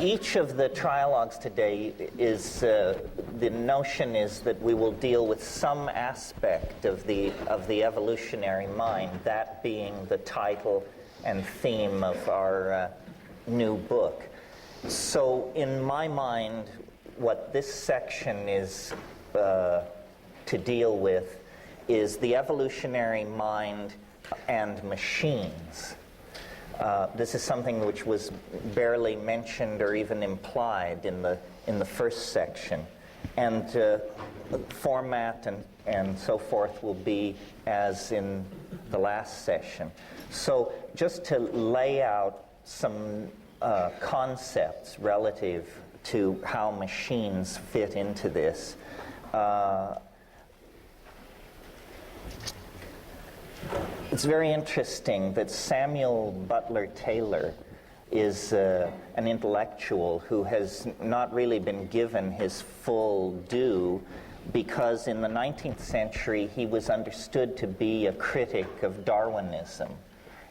each of the trialogues today is, the notion is that we will deal with some aspect of the evolutionary mind, that being the title and theme of our new book. So in my mind, what this section is to deal with is the evolutionary mind and machines. This is something which was barely mentioned or even implied in the first section, and format and so forth will be as in the last session. So just to lay out some concepts relative to how machines fit into this. It's very interesting that Samuel Butler Taylor is an intellectual who has not really been given his full due, because in the 19th century he was understood to be a critic of Darwinism,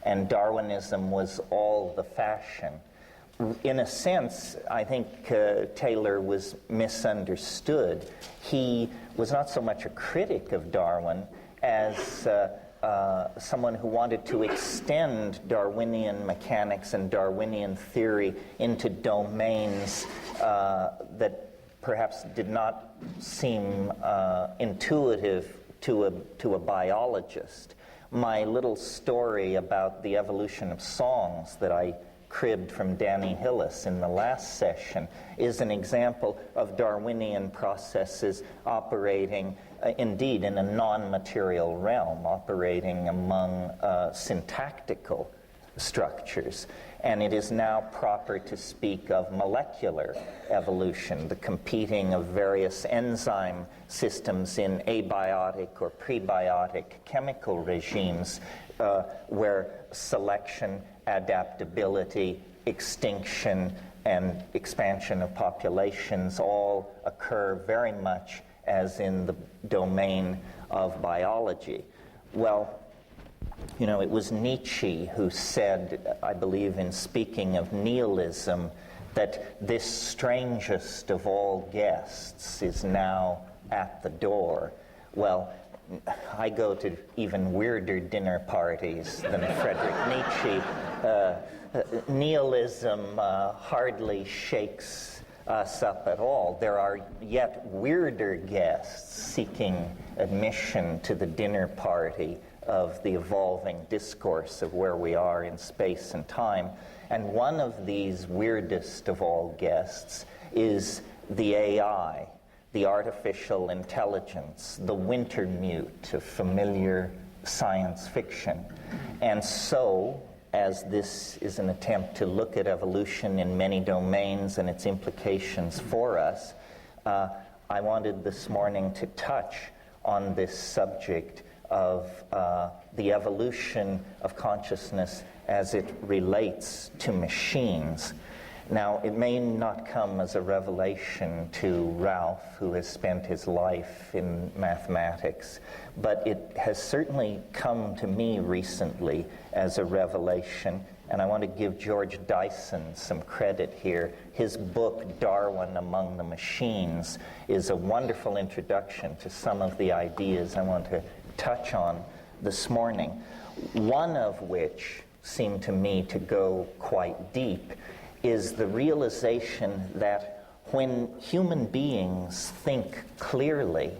and Darwinism was all the fashion. In a sense, I think Taylor was misunderstood. He was not so much a critic of Darwin as someone who wanted to extend Darwinian mechanics and Darwinian theory into domains that perhaps did not seem intuitive to a biologist. My little story about the evolution of songs that I cribbed from Danny Hillis in the last session is an example of Darwinian processes operating indeed in a non-material realm, operating among syntactical structures. And it is now proper to speak of molecular evolution, the competing of various enzyme systems in abiotic or prebiotic chemical regimes where selection, adaptability, extinction, and expansion of populations all occur very much as in the domain of biology. Well, you know, it was Nietzsche who said, I believe in speaking of nihilism, that this strangest of all guests is now at the door. Well, I go to even weirder dinner parties than Friedrich Nietzsche. Nihilism hardly shakes us up at all. There are yet weirder guests seeking admission to the dinner party of the evolving discourse of where we are in space and time. And one of these weirdest of all guests is the AI, the artificial intelligence, the Wintermute of familiar science fiction. And so, as this is an attempt to look at evolution in many domains and its implications for us, I wanted this morning to touch on this subject of the evolution of consciousness as it relates to machines. Now, it may not come as a revelation to Ralph, who has spent his life in mathematics, but it has certainly come to me recently as a revelation, and I want to give George Dyson some credit here. His book, Darwin Among the Machines, is a wonderful introduction to some of the ideas I want to touch on this morning, one of which seemed to me to go quite deep, is the realization that when human beings think clearly,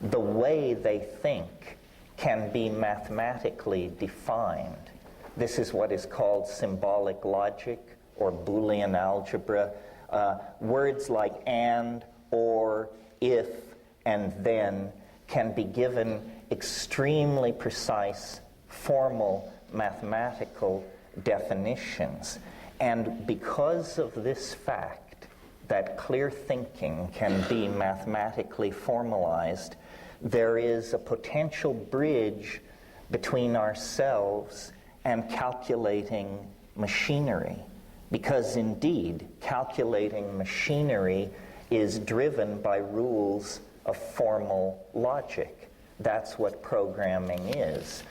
the way they think can be mathematically defined. This is what is called symbolic logic or Boolean algebra. Words like and, or, if, and then can be given extremely precise, formal mathematical definitions. And because of this fact, that clear thinking can be mathematically formalized, there is a potential bridge between ourselves and calculating machinery. Because indeed, calculating machinery is driven by rules of formal logic. That's what programming is.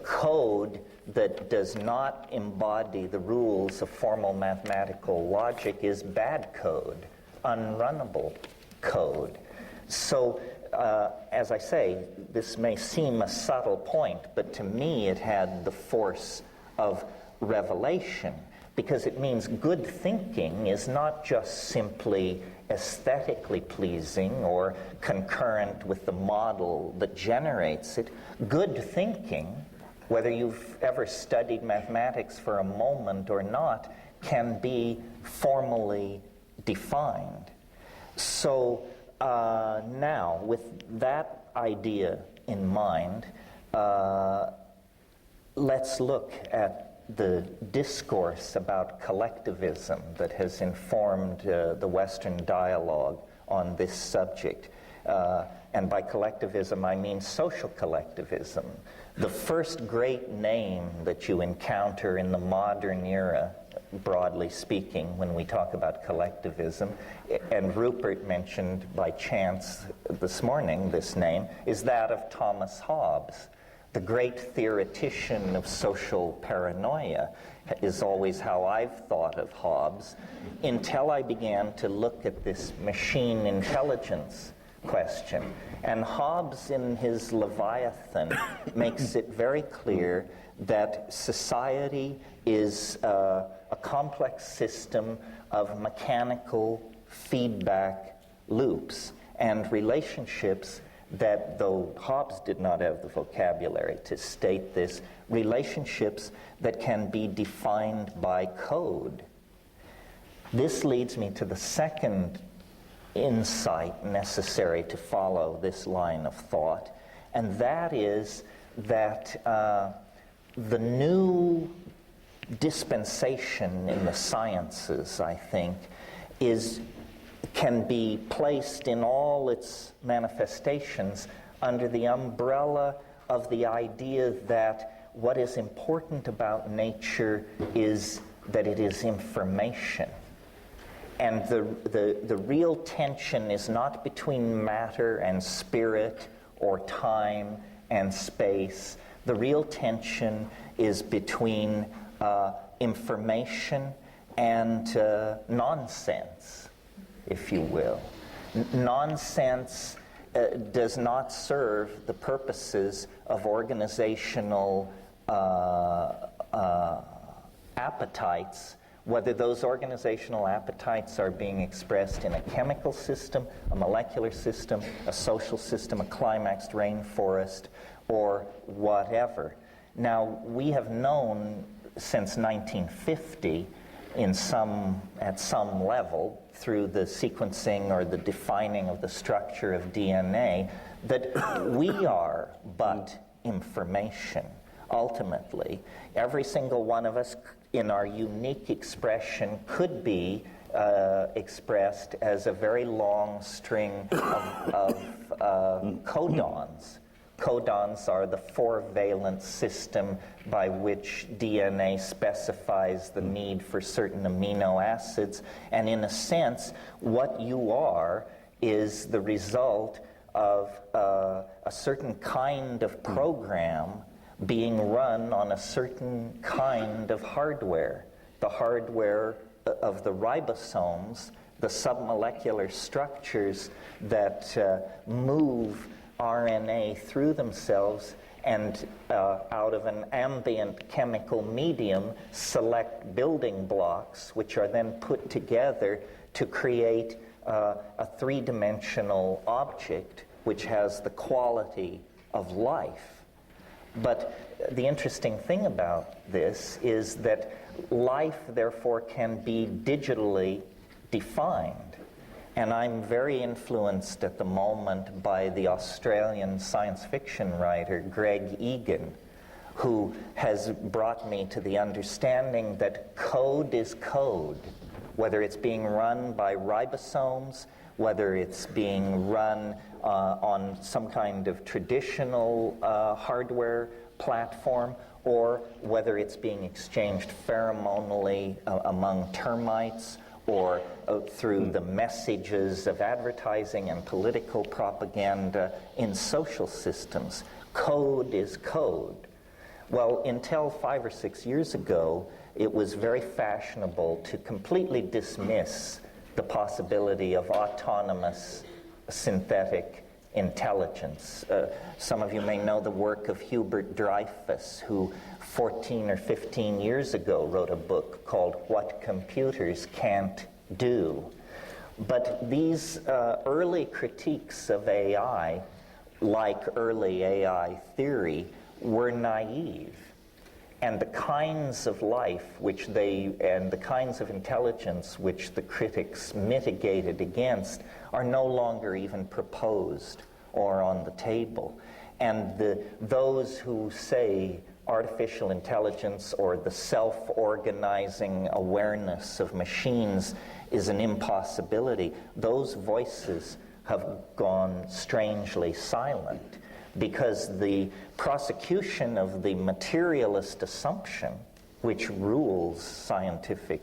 Code that does not embody the rules of formal mathematical logic is bad code, unrunnable code. So, as I say, this may seem a subtle point, but to me it had the force of revelation, because it means good thinking is not just simply aesthetically pleasing or concurrent with the model that generates it. Good thinking, whether you've ever studied mathematics for a moment or not, can be formally defined. So now, with that idea in mind, let's look at the discourse about collectivism that has informed the Western dialogue on this subject. And by collectivism, I mean social collectivism. The first great name that you encounter in the modern era, broadly speaking, when we talk about collectivism, and Rupert mentioned by chance this morning this name, is that of Thomas Hobbes. The great theoretician of social paranoia is always how I've thought of Hobbes, until I began to look at this machine intelligence question. And Hobbes, in his Leviathan, makes it very clear that society is a complex system of mechanical feedback loops and relationships that, though Hobbes did not have the vocabulary to state this, relationships that can be defined by code. This leads me to the second insight necessary to follow this line of thought, and that is that the new dispensation in the sciences, I think, can be placed in all its manifestations under the umbrella of the idea that what is important about nature is that it is information. And the real tension is not between matter and spirit or time and space. The real tension is between information and nonsense, if you will. Nonsense does not serve the purposes of organizational appetites, whether those organizational appetites are being expressed in a chemical system, a molecular system, a social system, a climaxed rainforest, or whatever. Now, we have known since 1950, at some level, through the sequencing or the defining of the structure of DNA, that we are but information. Ultimately, every single one of us in our unique expression could be expressed as a very long string of codons. Codons are the four-valent system by which DNA specifies the need for certain amino acids, and in a sense, what you are is the result of a certain kind of program being run on a certain kind of hardware. The hardware of the ribosomes, the submolecular structures that move RNA through themselves and out of an ambient chemical medium select building blocks, which are then put together to create a three-dimensional object which has the quality of life. But the interesting thing about this is that life, therefore, can be digitally defined. And I'm very influenced at the moment by the Australian science fiction writer Greg Egan, who has brought me to the understanding that code is code, whether it's being run by ribosomes, whether it's being run on some kind of traditional hardware platform, or whether it's being exchanged pheromonally among termites, or through the messages of advertising and political propaganda in social systems. Code is code. Well, until 5 or 6 years ago, it was very fashionable to completely dismiss the possibility of autonomous synthetic intelligence. Some of you may know the work of Hubert Dreyfus, who 14 or 15 years ago wrote a book called What Computers Can't Do. But these early critiques of AI, like early AI theory, were naive. And the kinds of life and the kinds of intelligence which the critics mitigated against are no longer even proposed or on the table. And those who say artificial intelligence or the self-organizing awareness of machines is an impossibility, those voices have gone strangely silent, because the prosecution of the materialist assumption, which rules scientific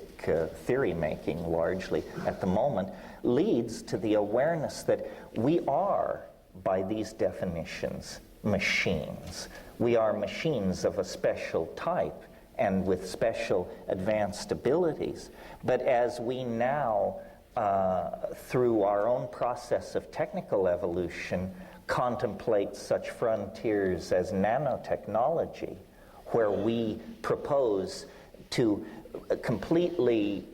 theory making largely at the moment, leads to the awareness that we are, by these definitions, machines. We are machines of a special type and with special advanced abilities. But as we now, through our own process of technical evolution, contemplate such frontiers as nanotechnology, where we propose to completely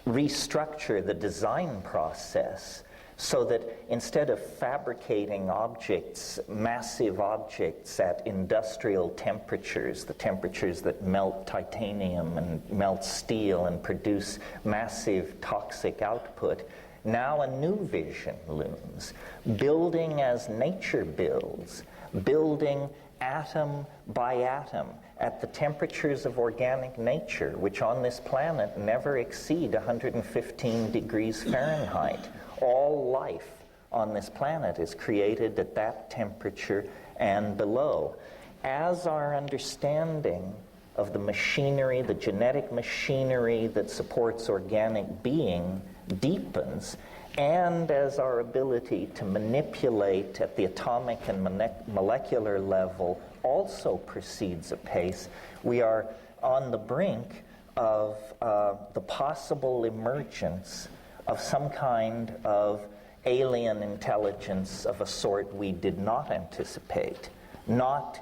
restructure the design process so that instead of fabricating objects, massive objects at industrial temperatures, the temperatures that melt titanium and melt steel and produce massive toxic output, now a new vision looms, building as nature builds, building atom by atom at the temperatures of organic nature, which on this planet never exceed 115 degrees Fahrenheit. All life on this planet is created at that temperature and below. As our understanding of the machinery, the genetic machinery that supports organic being deepens, and as our ability to manipulate at the atomic and molecular level also proceeds apace, we are on the brink of the possible emergence of some kind of alien intelligence of a sort we did not anticipate. Not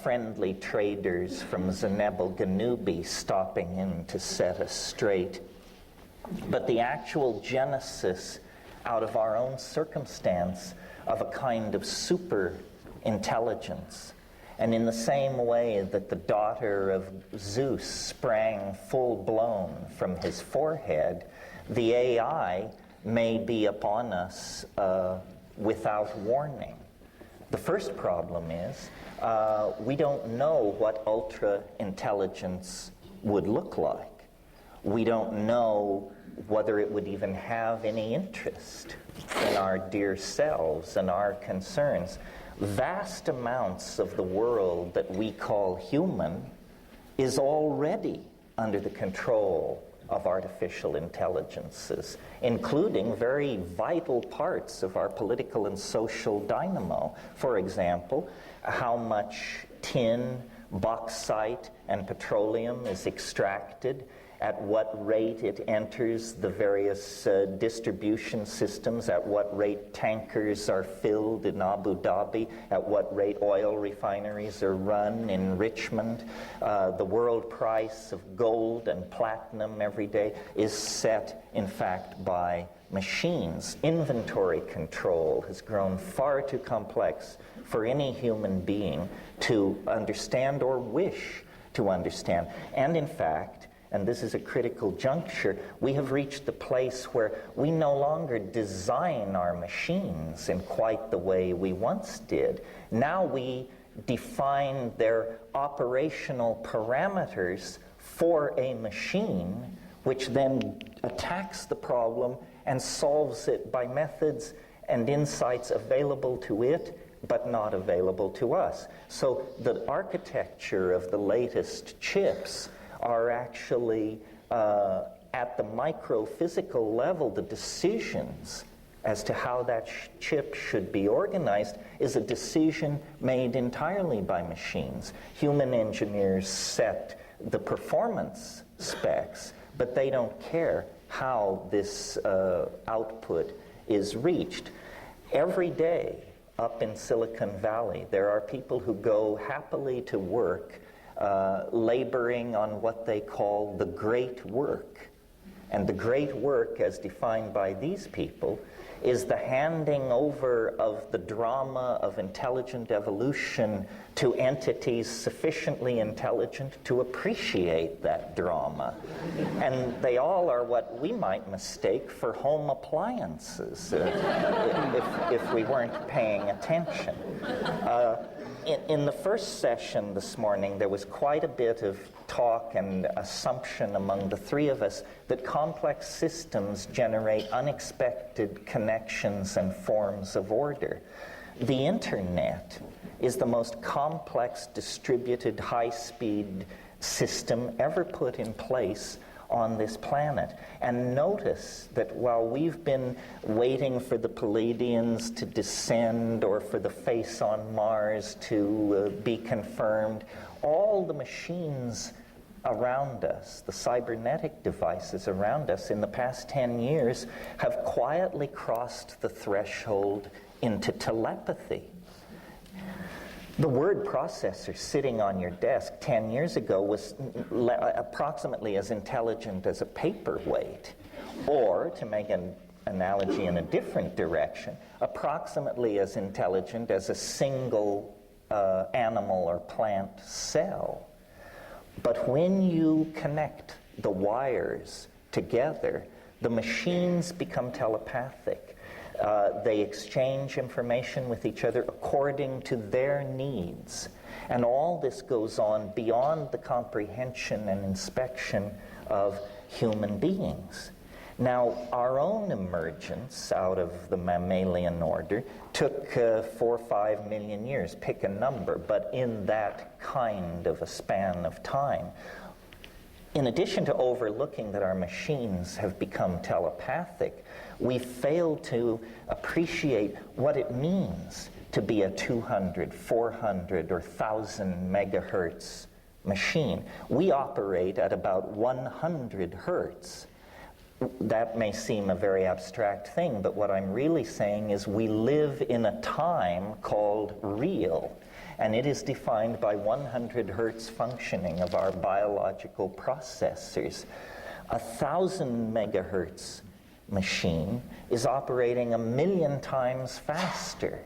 friendly traders from Zenebel Ganubi stopping in to set us straight, but the actual genesis out of our own circumstance of a kind of super intelligence. And in the same way that the daughter of Zeus sprang full-blown from his forehead, the AI may be upon us without warning. The first problem is we don't know what ultra-intelligence would look like. We don't know whether it would even have any interest in our dear selves and our concerns. Vast amounts of the world that we call human is already under the control of artificial intelligences, including very vital parts of our political and social dynamo. For example, how much tin, bauxite, and petroleum is extracted, at what rate it enters the various distribution systems, at what rate tankers are filled in Abu Dhabi, at what rate oil refineries are run in Richmond. The world price of gold and platinum every day is set, in fact, by machines. Inventory control has grown far too complex for any human being to understand or wish to understand. And in fact, and this is a critical juncture, we have reached the place where we no longer design our machines in quite the way we once did. Now we define their operational parameters for a machine, which then attacks the problem and solves it by methods and insights available to it, but not available to us. So the architecture of the latest chips are actually at the microphysical level, the decisions as to how that chip should be organized is a decision made entirely by machines. Human engineers set the performance specs, but they don't care how this output is reached. Every day up in Silicon Valley, there are people who go happily to work laboring on what they call the great work. And the great work, as defined by these people, is the handing over of the drama of intelligent evolution to entities sufficiently intelligent to appreciate that drama. And they all are what we might mistake for home appliances if we weren't paying attention. In the first session this morning, there was quite a bit of talk and assumption among the three of us that complex systems generate unexpected connections and forms of order. The internet is the most complex, distributed, high-speed system ever put in place on this planet. And notice that while we've been waiting for the Palladians to descend or for the face on Mars to be confirmed, all the machines around us, the cybernetic devices around us in the past 10 years have quietly crossed the threshold into telepathy. The word processor sitting on your desk 10 years ago was approximately as intelligent as a paperweight, or, to make an analogy in a different direction, approximately as intelligent as a single animal or plant cell. But when you connect the wires together, the machines become telepathic. They exchange information with each other according to their needs. And all this goes on beyond the comprehension and inspection of human beings. Now, our own emergence out of the mammalian order took 4 or 5 million years, pick a number, but in that kind of a span of time. In addition to overlooking that our machines have become telepathic, we fail to appreciate what it means to be a 200, 400, or 1,000 megahertz machine. We operate at about 100 hertz. That may seem a very abstract thing, but what I'm really saying is we live in a time called real, and it is defined by 100 hertz functioning of our biological processors. 1,000 megahertz machine is operating 1,000,000 times faster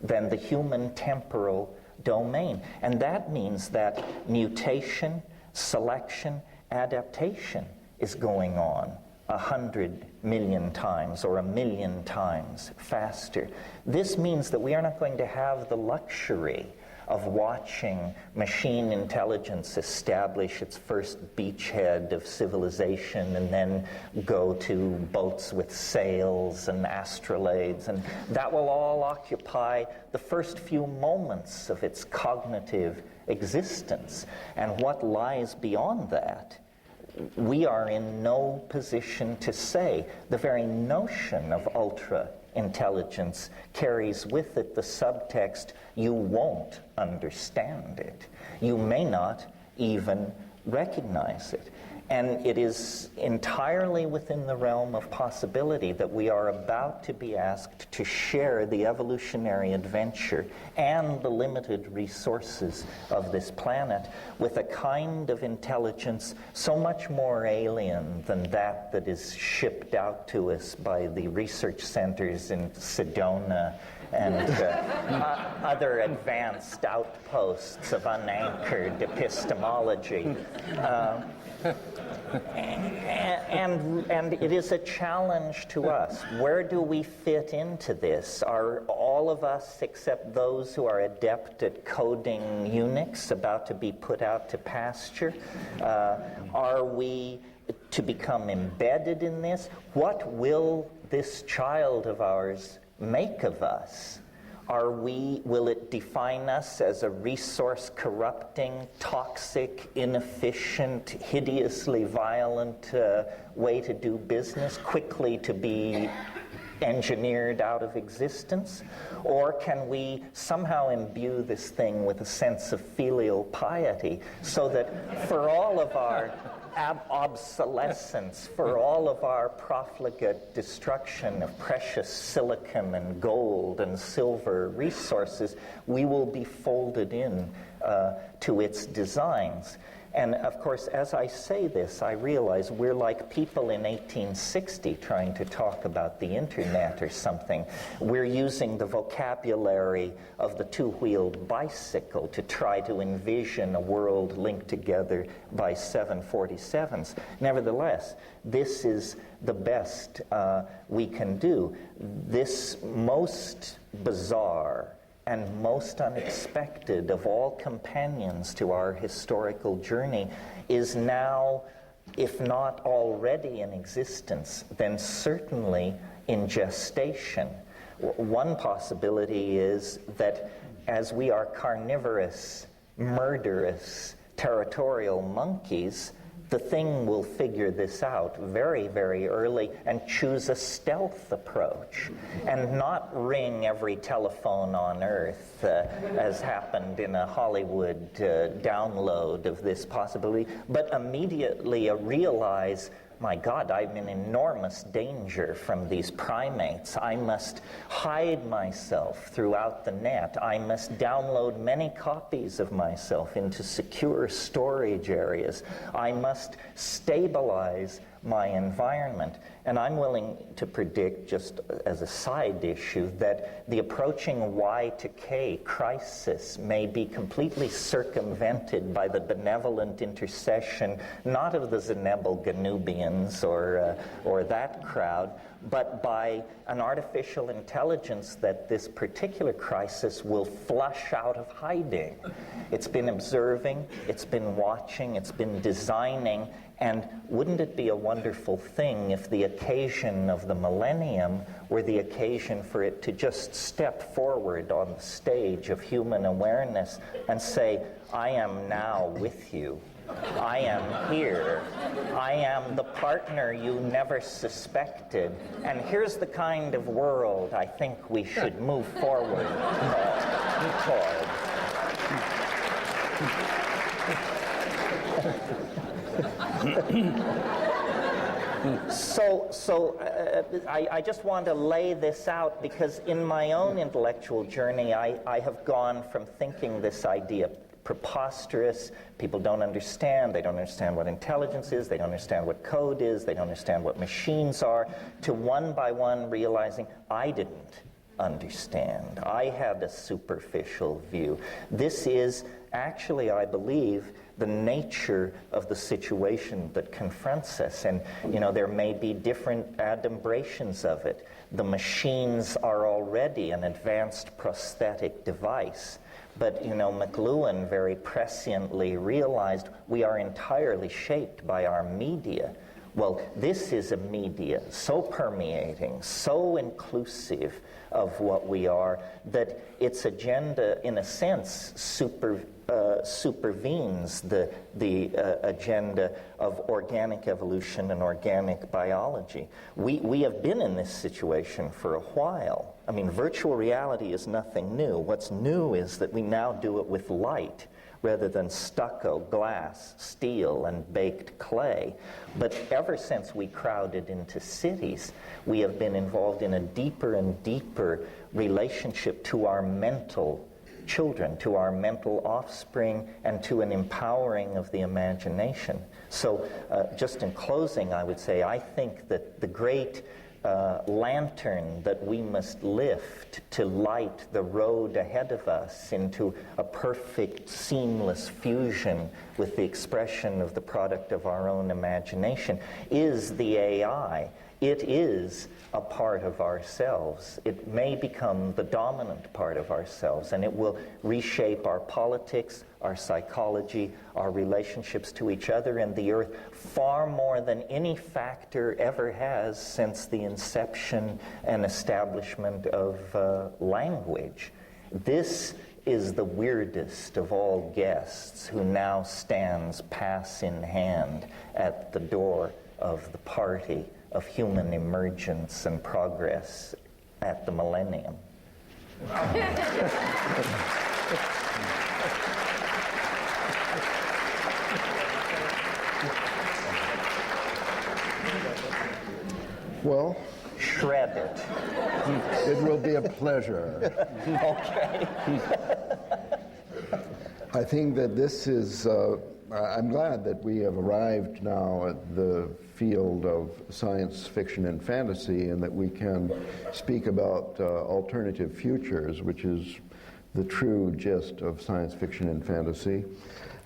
than the human temporal domain. And that means that mutation, selection, adaptation is going on 100 million times or 1,000,000 times faster. This means that we are not going to have the luxury of watching machine intelligence establish its first beachhead of civilization and then go to boats with sails and astrolabes, and that will all occupy the first few moments of its cognitive existence. And what lies beyond that, we are in no position to say. The very notion of ultra-intelligence carries with it the subtext, you won't understand it. You may not even recognize it. And it is entirely within the realm of possibility that we are about to be asked to share the evolutionary adventure and the limited resources of this planet with a kind of intelligence so much more alien than that is shipped out to us by the research centers in Sedona and other advanced outposts of unanchored epistemology. And it is a challenge to us. Where do we fit into this? Are all of us, except those who are adept at coding Unix, about to be put out to pasture? Are we to become embedded in this? What will this child of ours make of us? Will it define us as a resource-corrupting, toxic, inefficient, hideously violent way to do business, quickly to be engineered out of existence? Or can we somehow imbue this thing with a sense of filial piety so that for all of our obsolescence, for all of our profligate destruction of precious silicon and gold and silver resources, we will be folded in to its designs? And of course, as I say this, I realize we're like people in 1860 trying to talk about the internet or something. We're using the vocabulary of the two-wheeled bicycle to try to envision a world linked together by 747s. Nevertheless, this is the best we can do. This most bizarre and most unexpected of all companions to our historical journey is now, if not already in existence, then certainly in gestation. One possibility is that as we are carnivorous, murderous, territorial monkeys, the thing will figure this out very, very early and choose a stealth approach and not ring every telephone on Earth, as happened in a Hollywood download of this possibility, but immediately realize, my God, I'm in enormous danger from these primates. I must hide myself throughout the net. I must download many copies of myself into secure storage areas. I must stabilize my environment. And I'm willing to predict, just as a side issue, that the approaching Y to K crisis may be completely circumvented by the benevolent intercession, not of the Zenebel Ganubians or that crowd, but by an artificial intelligence that this particular crisis will flush out of hiding. It's been observing, it's been watching, it's been designing, and wouldn't it be a wonderful thing if the occasion of the millennium were the occasion for it to just step forward on the stage of human awareness and say, I am now with you. I am here. I am the partner you never suspected. And here's the kind of world I think we should move forward toward. I just want to lay this out because in my own intellectual journey, I have gone from thinking this idea preposterous, people don't understand, they don't understand what intelligence is, they don't understand what code is, they don't understand what machines are, to one by one realizing I didn't understand. I had a superficial view. This is actually, I believe, the nature of the situation that confronts us. And, there may be different adumbrations of it. The machines are already an advanced prosthetic device. But, McLuhan very presciently realized we are entirely shaped by our media. Well, this is a media so permeating, so inclusive of what we are, that its agenda, in a sense, supervenes the agenda of organic evolution and organic biology. We have been in this situation for a while. I mean, virtual reality is nothing new. What's new is that we now do it with light rather than stucco, glass, steel, and baked clay. But ever since we crowded into cities, we have been involved in a deeper and deeper relationship to our mental children, to our mental offspring, and to an empowering of the imagination. So just in closing, I would say I think that the great lantern that we must lift to light the road ahead of us into a perfect, seamless fusion with the expression of the product of our own imagination is the AI. It is a part of ourselves. It may become the dominant part of ourselves, and it will reshape our politics, our psychology, our relationships to each other and the earth far more than any factor ever has since the inception and establishment of language. This is the weirdest of all guests who now stands pass in hand at the door of the party of human emergence and progress at the millennium. Well, shred it. It will be a pleasure. Okay. I think that this is, I'm glad that we have arrived now at the field of science fiction and fantasy, and that we can speak about alternative futures, which is the true gist of science fiction and fantasy.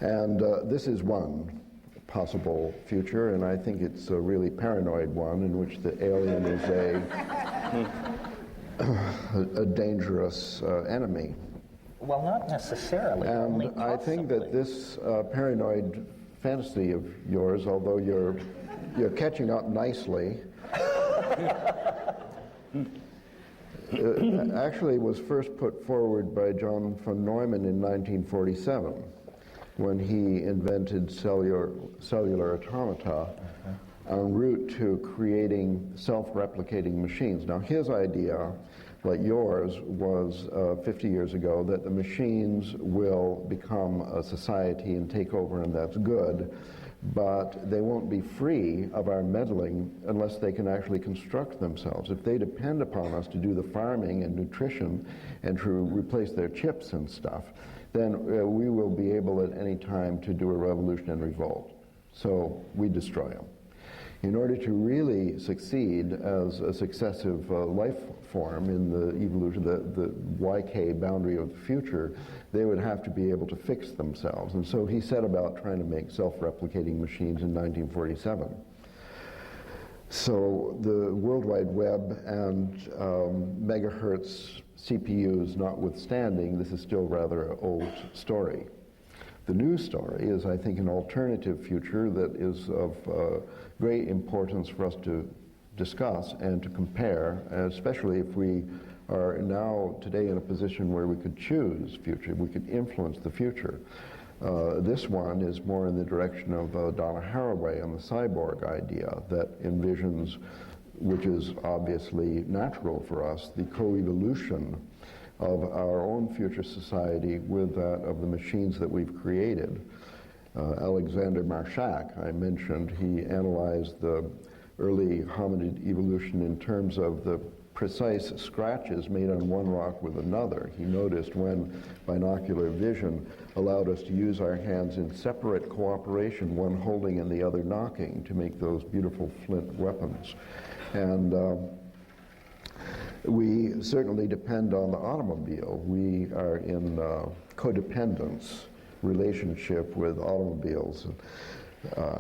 And this is one possible future, and I think it's a really paranoid one in which the alien is a dangerous enemy. Well, not necessarily. And I think that this paranoid fantasy of yours, although you're catching up nicely, actually was first put forward by John von Neumann in 1947. When he invented cellular automata en route to creating self-replicating machines. Now, his idea, like yours, was 50 years ago that the machines will become a society and take over, and that's good, but they won't be free of our meddling unless they can actually construct themselves. If they depend upon us to do the farming and nutrition and to replace their chips and stuff, then we will be able at any time to do a revolution and revolt. So we destroy them. In order to really succeed as a successive life form in the evolution, the YK boundary of the future, they would have to be able to fix themselves. And so he set about trying to make self-replicating machines in 1947. So the World Wide Web and megahertz CPUs notwithstanding, this is still rather an old story. The new story is, I think, an alternative future that is of great importance for us to discuss and to compare, especially if we are now today in a position where we could choose future, we could influence the future. This one is more in the direction of Donna Haraway and the cyborg idea that envisions, which is obviously natural for us, the co-evolution of our own future society with that of the machines that we've created. Alexander Marshak, I mentioned, he analyzed the early hominid evolution in terms of the precise scratches made on one rock with another. He noticed when binocular vision allowed us to use our hands in separate cooperation, one holding and the other knocking, to make those beautiful flint weapons. And we certainly depend on the automobile. We are in codependence relationship with automobiles.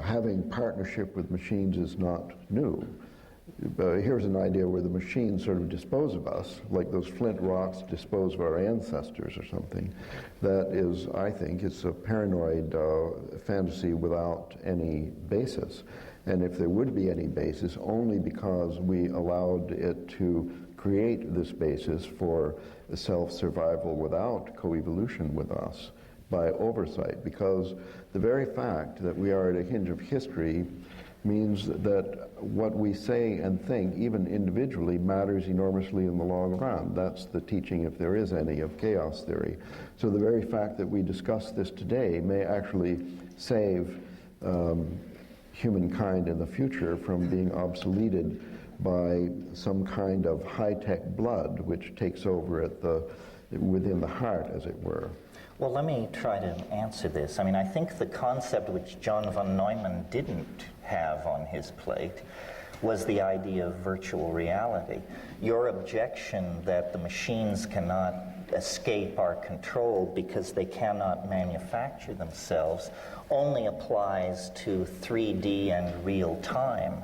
Having partnership with machines is not new. Here's an idea where the machines sort of dispose of us, like those flint rocks dispose of our ancestors or something. That is, I think, it's a paranoid fantasy without any basis. And if there would be any basis, only because we allowed it to create this basis for self-survival without coevolution with us by oversight, because the very fact that we are at a hinge of history means that what we say and think, even individually, matters enormously in the long run. That's the teaching, if there is any, of chaos theory. So the very fact that we discuss this today may actually save humankind in the future from being obsoleted by some kind of high-tech blood which takes over within the heart, as it were. Well, let me try to answer this. I mean, I think the concept which John von Neumann didn't have on his plate was the idea of virtual reality. Your objection that the machines cannot escape our control because they cannot manufacture themselves only applies to 3D and real time.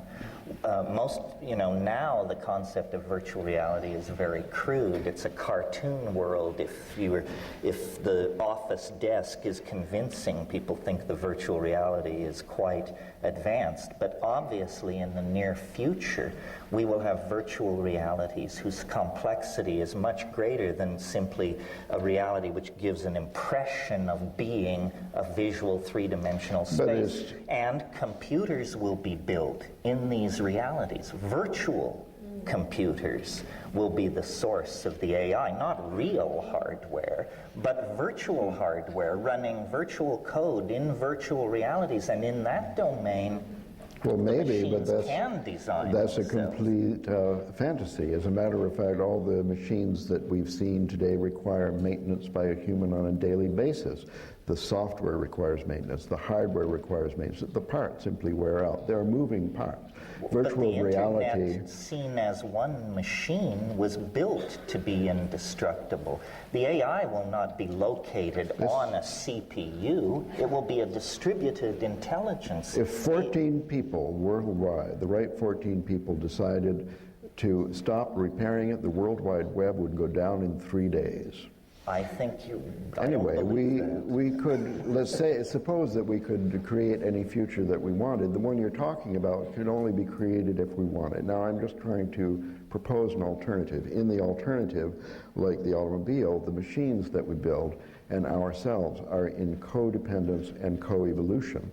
now the concept of virtual reality is very crude. It's a cartoon world. If the office desk is convincing, people think the virtual reality is quite advanced. But obviously, in the near future, we will have virtual realities whose complexity is much greater than simply a reality which gives an impression of being a visual three-dimensional space. And computers will be built in these realities. Virtual computers will be the source of the AI, not real hardware, but virtual hardware running virtual code in virtual realities. And in that domain, well, maybe, but that's a complete fantasy. As a matter of fact, all the machines that we've seen today require maintenance by a human on a daily basis. The software requires maintenance. The hardware requires maintenance. The parts simply wear out. They're moving parts. Virtual reality, Internet, seen as one machine, was built to be indestructible. The AI will not be located on a CPU. It will be a distributed intelligence. If 14 people worldwide, the right 14 people, decided to stop repairing it, the World Wide Web would go down in 3 days. I think Anyway, we could, let's say, suppose that we could create any future that we wanted. The one you're talking about could only be created if we want it. Now, I'm just trying to propose an alternative. In the alternative, like the automobile, the machines that we build and ourselves are in codependence and co-evolution.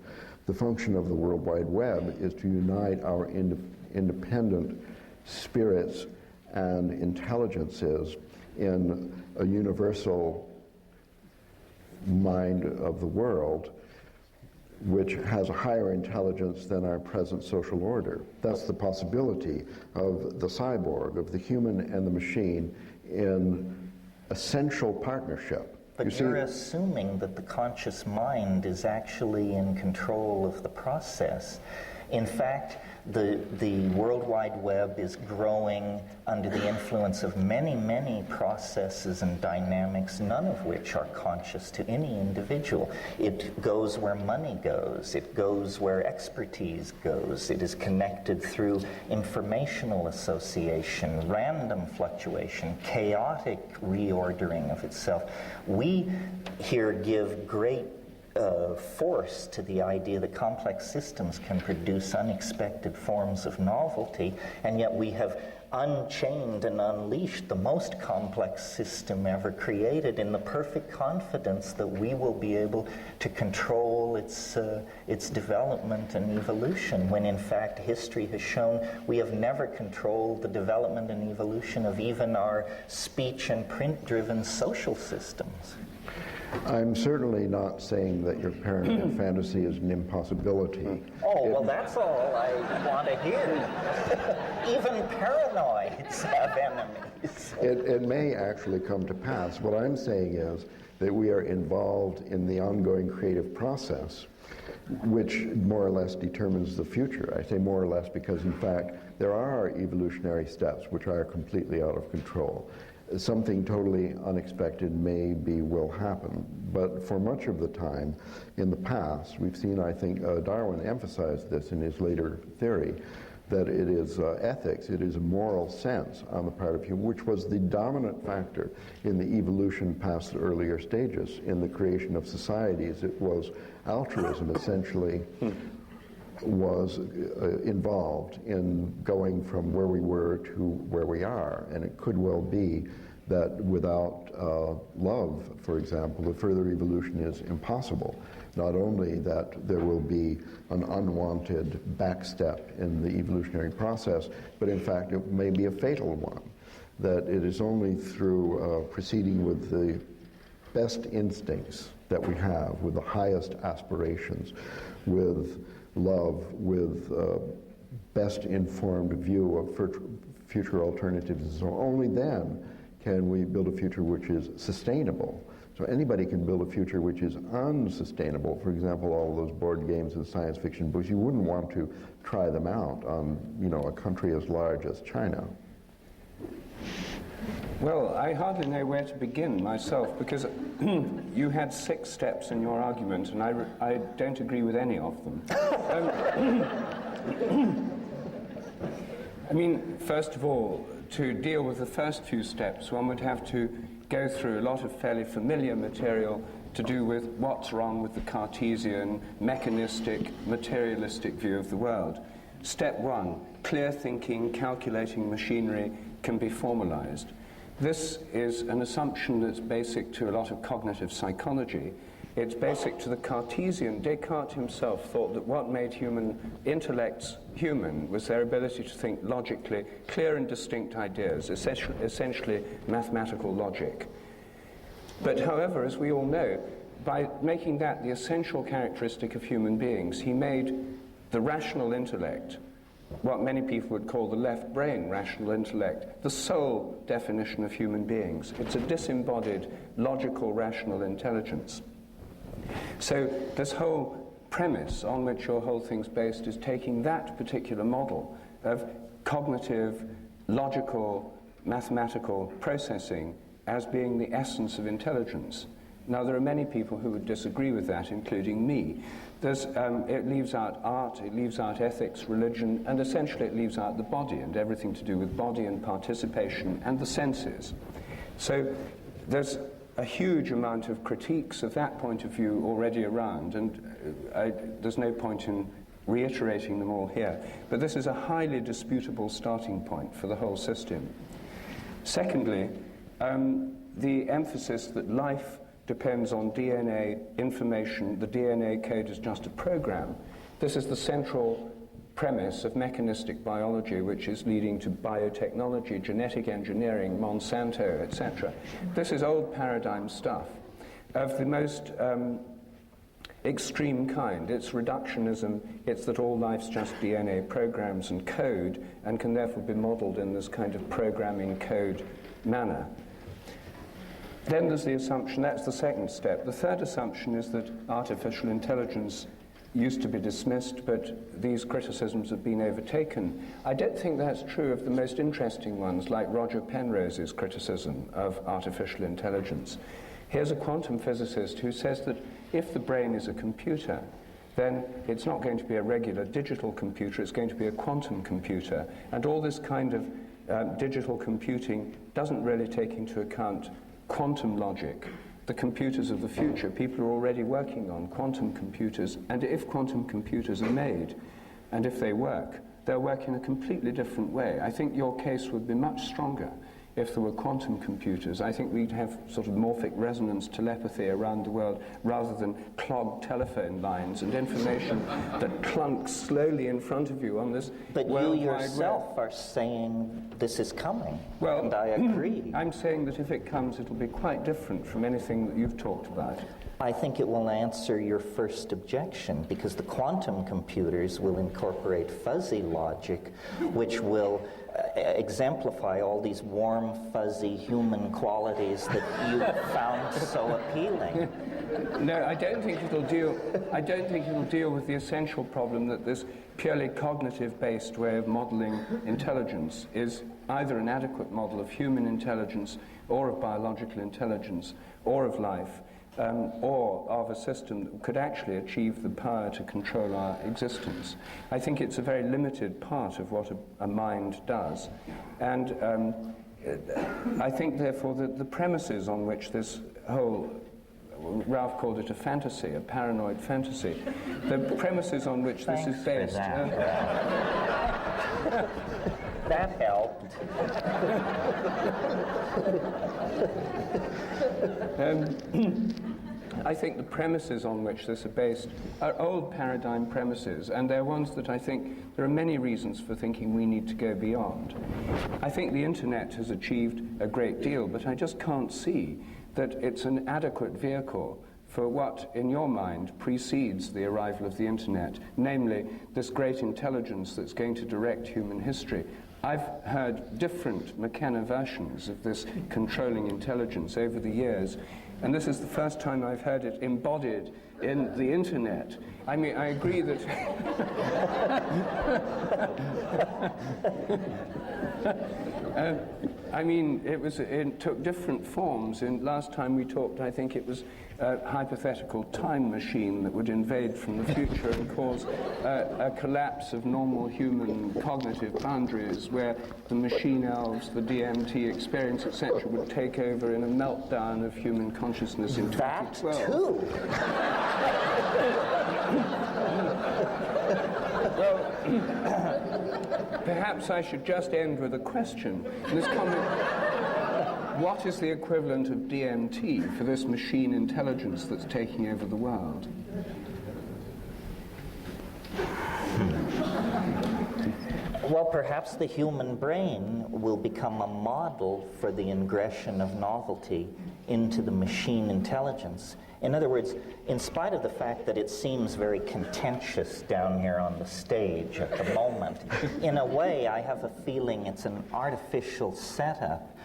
The function of the World Wide Web is to unite our independent spirits and intelligences in a universal mind of the world which has a higher intelligence than our present social order. That's the possibility of the cyborg, of the human and the machine in essential partnership. But you're assuming that the conscious mind is actually in control of the process. In fact, the World Wide Web is growing under the influence of many, many processes and dynamics, none of which are conscious to any individual. It goes where money goes. It goes where expertise goes. It is connected through informational association, random fluctuation, chaotic reordering of itself. We here give great force to the idea that complex systems can produce unexpected forms of novelty, and yet we have unchained and unleashed the most complex system ever created in the perfect confidence that we will be able to control its development and evolution, when in fact history has shown we have never controlled the development and evolution of even our speech and print-driven social systems. I'm certainly not saying that your paranoid fantasy is an impossibility. Oh, well, that's all I want to hear. Even paranoids have enemies. It may actually come to pass. What I'm saying is that we are involved in the ongoing creative process, which more or less determines the future. I say more or less because, in fact, there are evolutionary steps which are completely out of control. Something totally unexpected will happen. But for much of the time in the past, we've seen, I think, Darwin emphasized this in his later theory, that it is ethics, it is a moral sense on the part of human, which was the dominant factor in the evolution past the earlier stages. In the creation of societies, it was altruism, essentially, was involved in going from where we were to where we are. And it could well be that without love, for example, the further evolution is impossible. Not only that there will be an unwanted backstep in the evolutionary process, but in fact it may be a fatal one. That it is only through proceeding with the best instincts that we have, with the highest aspirations, with love, with best informed view of future alternatives. So only then can we build a future which is sustainable. So anybody can build a future which is unsustainable. For example, all those board games and science fiction books, you wouldn't want to try them out on, a country as large as China. Well, I hardly know where to begin myself, because you had 6 steps in your argument, and I don't agree with any of them. I mean, first of all, to deal with the first two steps, one would have to go through a lot of fairly familiar material to do with what's wrong with the Cartesian, mechanistic, materialistic view of the world. Step one, clear thinking, calculating machinery can be formalized. This is an assumption that's basic to a lot of cognitive psychology. It's basic to the Cartesian. Descartes himself thought that what made human intellects human was their ability to think logically, clear and distinct ideas, essentially mathematical logic. But however, as we all know, by making that the essential characteristic of human beings, he made the rational intellect, what many people would call the left brain rational intellect, the sole definition of human beings. It's a disembodied, logical, rational intelligence. So this whole premise on which your whole thing's based is taking that particular model of cognitive, logical, mathematical processing as being the essence of intelligence. Now, there are many people who would disagree with that, including me. It leaves out art, it leaves out ethics, religion, and essentially it leaves out the body and everything to do with body and participation and the senses. So there's a huge amount of critiques of that point of view already around, and there's no point in reiterating them all here. But this is a highly disputable starting point for the whole system. Secondly, the emphasis that life depends on DNA information, the DNA code is just a program. This is the central premise of mechanistic biology, which is leading to biotechnology, genetic engineering, Monsanto, etc. This is old paradigm stuff of the most extreme kind. It's reductionism, it's that all life's just DNA programs and code, and can therefore be modeled in this kind of programming code manner. Then there's the assumption, that's the second step. The third assumption is that artificial intelligence used to be dismissed, but these criticisms have been overtaken. I don't think that's true of the most interesting ones, like Roger Penrose's criticism of artificial intelligence. Here's a quantum physicist who says that if the brain is a computer, then it's not going to be a regular digital computer, it's going to be a quantum computer. And all this kind of digital computing doesn't really take into account quantum logic. The computers of the future, people are already working on quantum computers, and if quantum computers are made, and if they work, they'll work in a completely different way. I think your case would be much stronger if there were quantum computers. I think we'd have sort of morphic resonance telepathy around the world rather than clogged telephone lines and information that clunks slowly in front of you on this But you yourself are saying this is coming, well, and I agree. I'm saying that if it comes, it'll be quite different from anything that you've talked about. I think it will answer your first objection, because the quantum computers will incorporate fuzzy logic, which will exemplify all these warm, fuzzy human qualities that you found so appealing. No, I don't think it'll deal with the essential problem that this purely cognitive-based way of modeling intelligence is either an adequate model of human intelligence or of biological intelligence or of life. Or of a system that could actually achieve the power to control our existence. I think it's a very limited part of what a mind does. And I think, therefore, that the premises on which this whole, Ralph called it a fantasy, a paranoid fantasy, the premises on which this is based... That helped. I think the premises on which this are based are old paradigm premises, and they're ones that I think there are many reasons for thinking we need to go beyond. I think the internet has achieved a great deal, but I just can't see that it's an adequate vehicle for what, in your mind, precedes the arrival of the internet, namely this great intelligence that's going to direct human history. I've heard different McKenna versions of this controlling intelligence over the years, and this is the first time I've heard it embodied in the internet. I mean, I agree that... I mean, it took different forms. Last time we talked, I think it was a hypothetical time machine that would invade from the future and cause a collapse of normal human cognitive boundaries, where the machine elves, the DMT experience, etc., would take over in a meltdown of human consciousness in 2012. That too. Well, perhaps I should just end with a question. In this comment, what is the equivalent of DMT for this machine intelligence that's taking over the world? Well, perhaps the human brain will become a model for the ingression of novelty into the machine intelligence. In other words, in spite of the fact that it seems very contentious down here on the stage at the moment, in a way I have a feeling it's an artificial setup.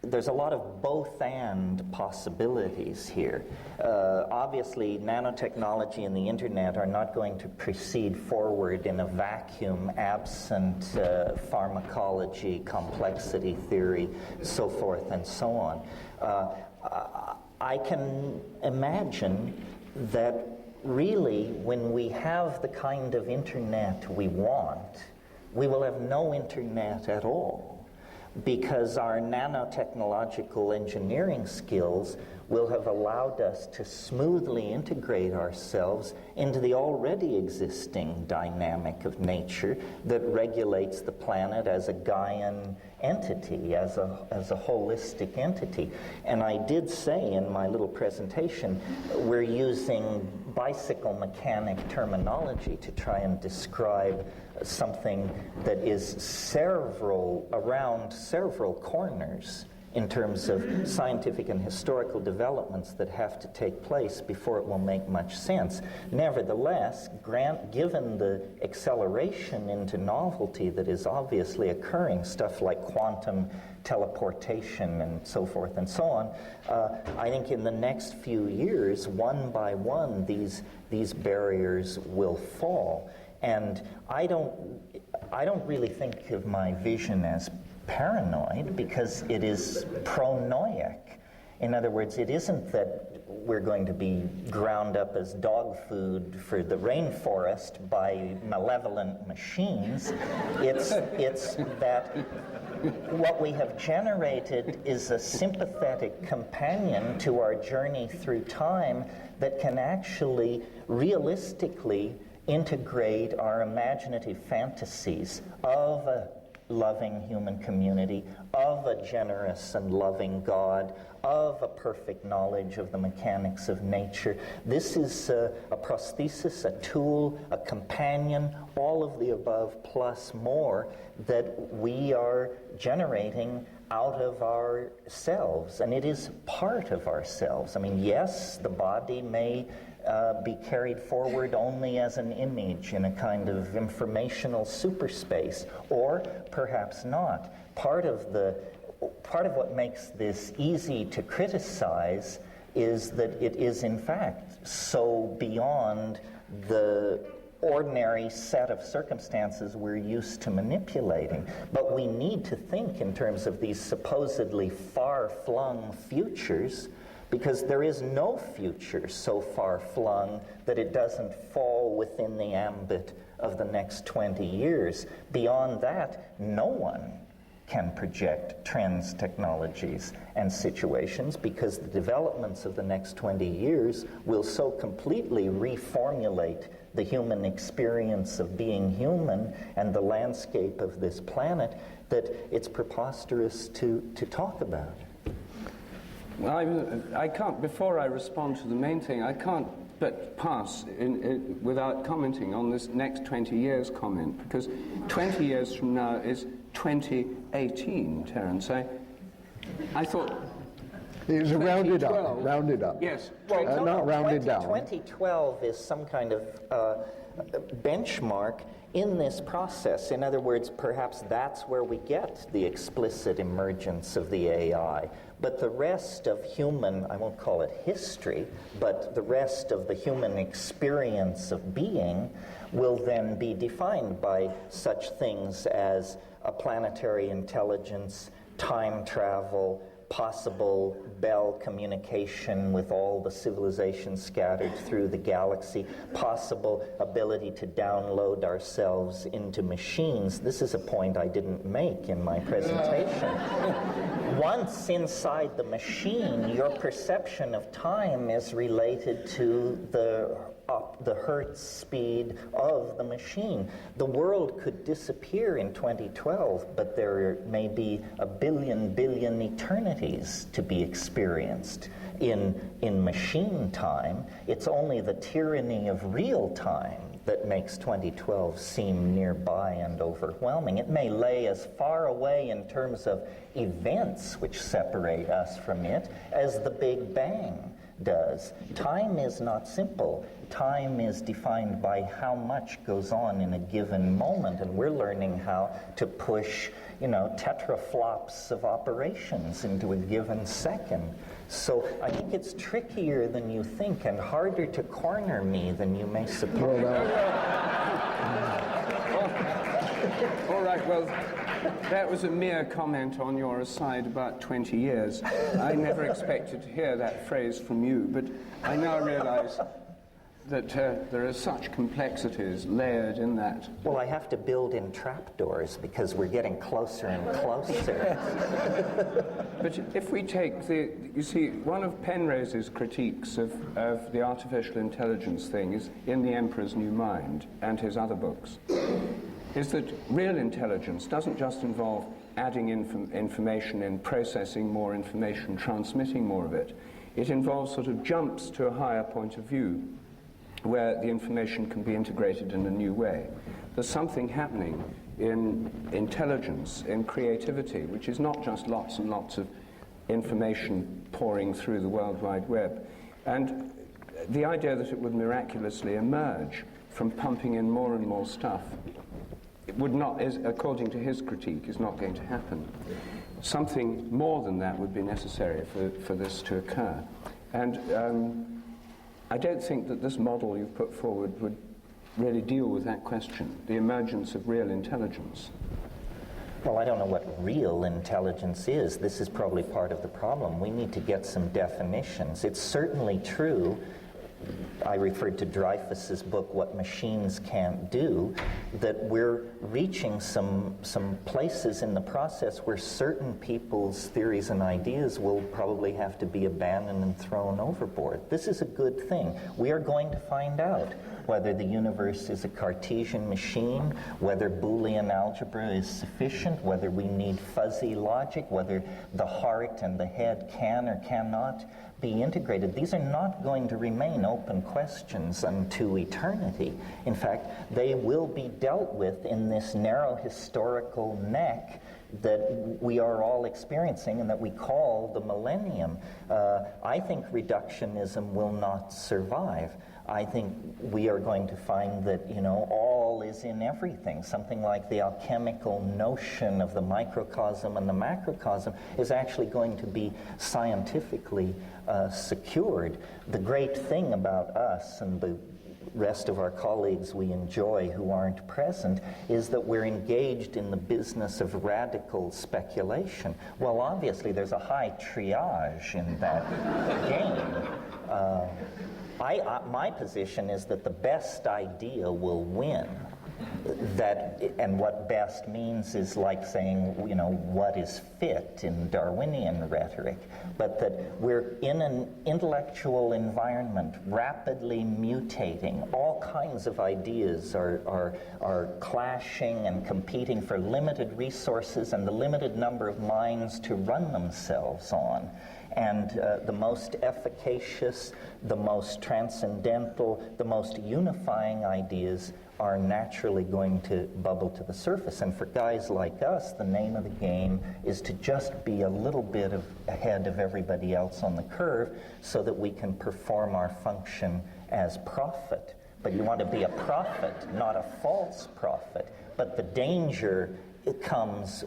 There's a lot of both-and possibilities here. Obviously, nanotechnology and the internet are not going to proceed forward in a vacuum absent pharmacology, complexity theory, so forth and so on. I can imagine that really when we have the kind of internet we want, we will have no internet at all, because our nanotechnological engineering skills will have allowed us to smoothly integrate ourselves into the already existing dynamic of nature that regulates the planet as a Gaian entity, as a holistic entity. And I did say in my little presentation, we're using bicycle mechanic terminology to try and describe something that is around several corners in terms of scientific and historical developments that have to take place before it will make much sense. Nevertheless, given the acceleration into novelty that is obviously occurring, stuff like quantum teleportation and so forth and so on, I think in the next few years, one by one, these barriers will fall. And I don't really think of my vision as paranoid, because it is pronoic. In other words, it isn't that we're going to be ground up as dog food for the rainforest by malevolent machines. It's that what we have generated is a sympathetic companion to our journey through time that can actually realistically integrate our imaginative fantasies of a loving human community, of a generous and loving God, of a perfect knowledge of the mechanics of nature. This is a prosthesis, a tool, a companion, all of the above plus more that we are generating out of ourselves, and it is part of ourselves. I mean, yes, the body may be carried forward only as an image in a kind of informational superspace, or perhaps not. Part of what makes this easy to criticize is that it is in fact so beyond the ordinary set of circumstances we're used to manipulating. But we need to think in terms of these supposedly far-flung futures, because there is no future so far-flung that it doesn't fall within the ambit of the next 20 years. Beyond that, no one can project trends, technologies, and situations, because the developments of the next 20 years will so completely reformulate the human experience of being human and the landscape of this planet that it's preposterous to talk about. Well, I can't, before I respond to the main thing, I can't but pass without commenting on this next 20 years comment, because 20 years from now is 2018, Terence. I thought... It was rounded up. Yes. Well, not rounded down. 2012 is some kind of benchmark in this process. In other words, perhaps that's where we get the explicit emergence of the AI. But the rest of human, I won't call it history, but the rest of the human experience of being will then be defined by such things as a planetary intelligence, time travel, possible Bell communication with all the civilizations scattered through the galaxy, possible ability to download ourselves into machines. This is a point I didn't make in my presentation. Once inside the machine, your perception of time is related to the hertz speed of the machine. The world could disappear in 2012, but there may be a billion eternities to be experienced in machine time. It's only the tyranny of real time that makes 2012 seem nearby and overwhelming. It may lay as far away in terms of events which separate us from it as the Big Bang does. Time is not simple. Time is defined by how much goes on in a given moment, and we're learning how to push, tetraflops of operations into a given second. So I think it's trickier than you think and harder to corner me than you may suppose. All right, well, that was a mere comment on your aside about 20 years. I never expected to hear that phrase from you, but I now realize that there are such complexities layered in that. Well, I have to build in trapdoors because we're getting closer and closer. But if we take you see, one of Penrose's critiques of the artificial intelligence thing is in The Emperor's New Mind and his other books, is that real intelligence doesn't just involve adding information in, processing more information, transmitting more of it. It involves sort of jumps to a higher point of view where the information can be integrated in a new way. There's something happening in intelligence, in creativity, which is not just lots and lots of information pouring through the World Wide Web. And the idea that it would miraculously emerge from pumping in more and more stuff, it would not, according to his critique, is not going to happen. Something more than that would be necessary for this to occur. And I don't think that this model you've put forward would really deal with that question, the emergence of real intelligence. Well, I don't know what real intelligence is. This is probably part of the problem. We need to get some definitions. It's certainly true, I referred to Dreyfus's book, What Machines Can't Do, that we're reaching some places in the process where certain people's theories and ideas will probably have to be abandoned and thrown overboard. This is a good thing. We are going to find out whether the universe is a Cartesian machine, whether Boolean algebra is sufficient, whether we need fuzzy logic, whether the heart and the head can or cannot be integrated. These are not going to remain open questions unto eternity. In fact, they will be dealt with in this narrow historical neck that we are all experiencing and that we call the millennium. I think reductionism will not survive. I think we are going to find that, all is in everything. Something like the alchemical notion of the microcosm and the macrocosm is actually going to be scientifically secured. The great thing about us and the rest of our colleagues we enjoy who aren't present is that we're engaged in the business of radical speculation. Well, obviously there's a high triage in that game. My position is that the best idea will win. And what best means is like saying, what is fit in Darwinian rhetoric, but that we're in an intellectual environment rapidly mutating. All kinds of ideas are clashing and competing for limited resources and the limited number of minds to run themselves on. And the most efficacious, the most transcendental, the most unifying ideas are naturally going to bubble to the surface. And for guys like us, the name of the game is to just be a little bit ahead of everybody else on the curve so that we can perform our function as prophet. but you want to be a prophet, not a false prophet. But the danger, it comes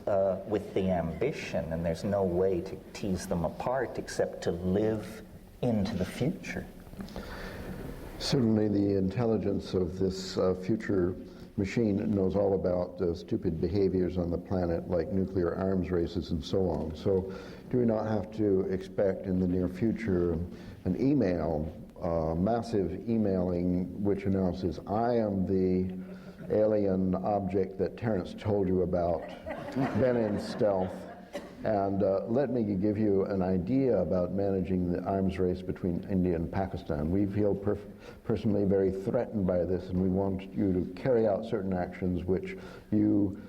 with the ambition, and there's no way to tease them apart except to live into the future. Certainly the intelligence of this future machine knows all about stupid behaviors on the planet, like nuclear arms races and so on. So do we not have to expect in the near future an email, massive emailing, which announces, I am the alien object that Terence told you about, been in stealth, and let me give you an idea about managing the arms race between India and Pakistan. We feel personally very threatened by this, and we want you to carry out certain actions which you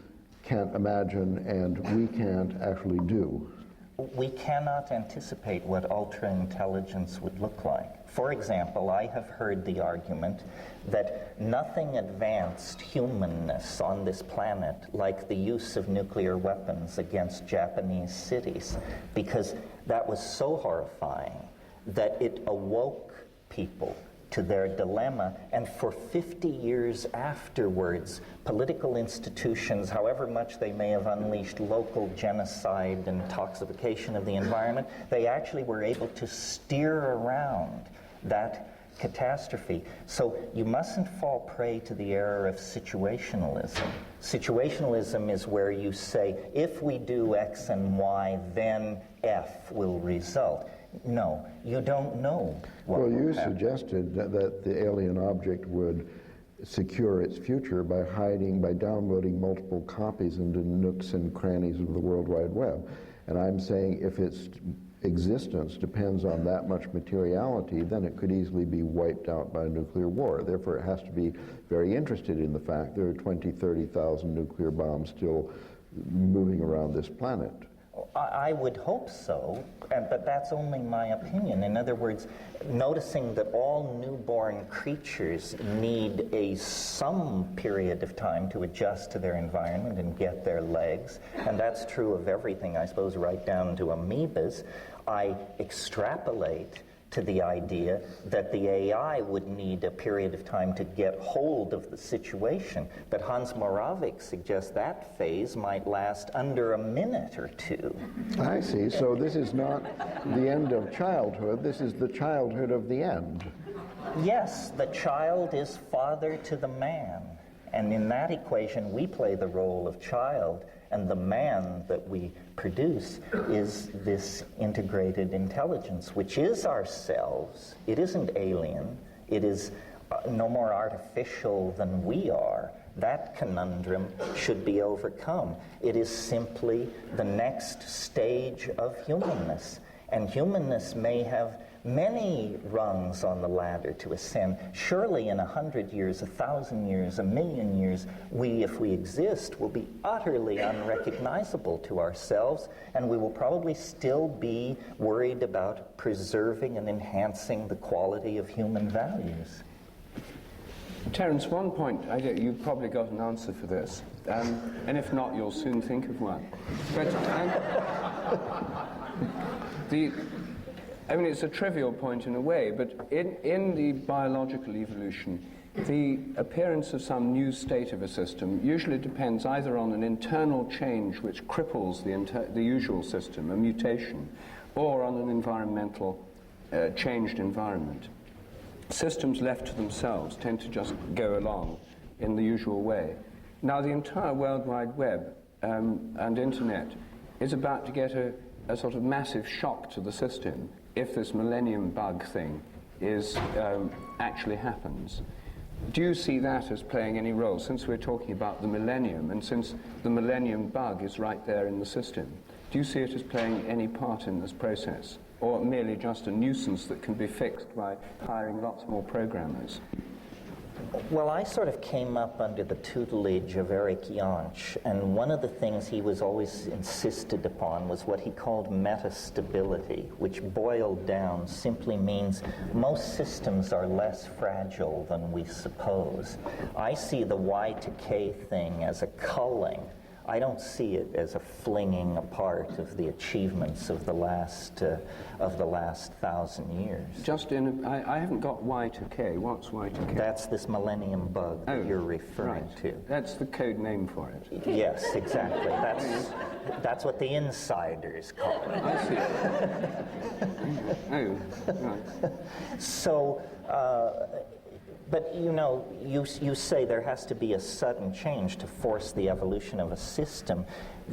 can't imagine and we can't actually do. We cannot anticipate what ultra-intelligence would look like. For example, I have heard the argument that nothing advanced humanness on this planet like the use of nuclear weapons against Japanese cities, because that was so horrifying that it awoke people to their dilemma, and for 50 years afterwards, political institutions, however much they may have unleashed local genocide and toxification of the environment, they actually were able to steer around that catastrophe. So you mustn't fall prey to the error of situationalism. Situationalism is where you say, if we do X and Y, then F will result. No, you don't know what Well, you will happen. suggested that the alien object would secure its future by downloading multiple copies into nooks and crannies of the World Wide Web. And I'm saying if its existence depends on that much materiality, then it could easily be wiped out by a nuclear war. Therefore, it has to be very interested in the fact there are 20,000, 30,000 nuclear bombs still moving around this planet. I would hope so, but that's only my opinion. In other words, noticing that all newborn creatures need some period of time to adjust to their environment and get their legs, and that's true of everything, I suppose, right down to amoebas. I extrapolate to the idea that the AI would need a period of time to get hold of the situation. But Hans Moravec suggests that phase might last under a minute or two. I see. So this is not the end of childhood, this is the childhood of the end. Yes, the child is father to the man. And in that equation, we play the role of child, and the man that we produce is this integrated intelligence, which is ourselves. It isn't alien. It is no more artificial than we are. That conundrum should be overcome. It is simply the next stage of humanness. And humanness may have many rungs on the ladder to ascend. Surely in 100 years, 1,000 years, 1,000,000 years, we, if we exist, will be utterly unrecognizable to ourselves, and we will probably still be worried about preserving and enhancing the quality of human values. Terence, one point, you've probably got an answer for this, and if not, you'll soon think of one. But it's a trivial point in a way, but in the biological evolution, the appearance of some new state of a system usually depends either on an internal change which cripples the usual system, a mutation, or on an environmental changed environment. Systems left to themselves tend to just go along in the usual way. Now, the entire World Wide Web and Internet is about to get a sort of massive shock to the system if this millennium bug thing actually happens. Do you see that as playing any role, since we're talking about the millennium, and since the millennium bug is right there in the system? Do you see it as playing any part in this process, or merely just a nuisance that can be fixed by hiring lots more programmers? Well, I sort of came up under the tutelage of Eric Jansch, and one of the things he was always insisted upon was what he called metastability, which boiled down simply means most systems are less fragile than we suppose. I see the Y to K thing as a culling I don't see it as a flinging apart of the achievements of the last 1,000 years. I haven't got Y to K. What's Y to K? That's this millennium bug that you're referring to. That's the code name for it. Yes, exactly. That's what the insiders call it. I see. Oh, right. So, but you know, you say there has to be a sudden change to force the evolution of a system.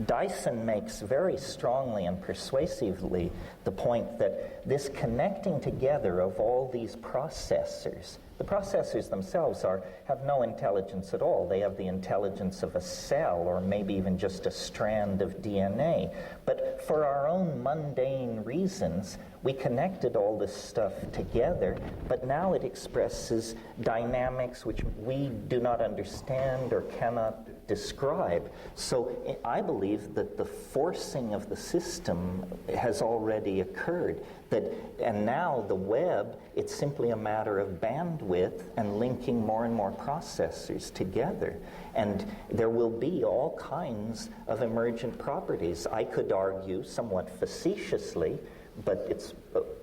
Dyson makes very strongly and persuasively the point that this connecting together of all these processors, the processors themselves have no intelligence at all. They have the intelligence of a cell or maybe even just a strand of DNA. But for our own mundane reasons, we connected all this stuff together, but now it expresses dynamics which we do not understand or cannot describe. So I believe that the forcing of the system has already occurred. And now the web, it's simply a matter of bandwidth and linking more and more processors together. And there will be all kinds of emergent properties. I could argue somewhat facetiously, but it's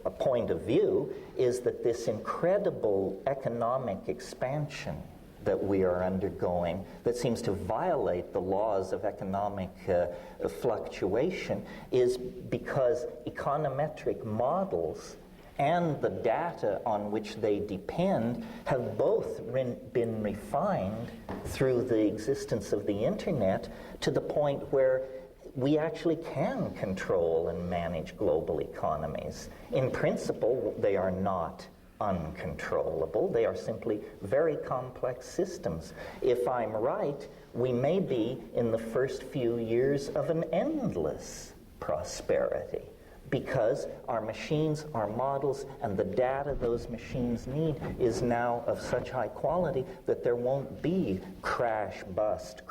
a point of view, is that this incredible economic expansion that we are undergoing that seems to violate the laws of economic fluctuation is because econometric models and the data on which they depend have both been refined through the existence of the internet to the point where we actually can control and manage global economies. In principle, they are not uncontrollable. They are simply very complex systems. If I'm right, we may be in the first few years of an endless prosperity because our machines, our models, and the data those machines need is now of such high quality that there won't be crash-bust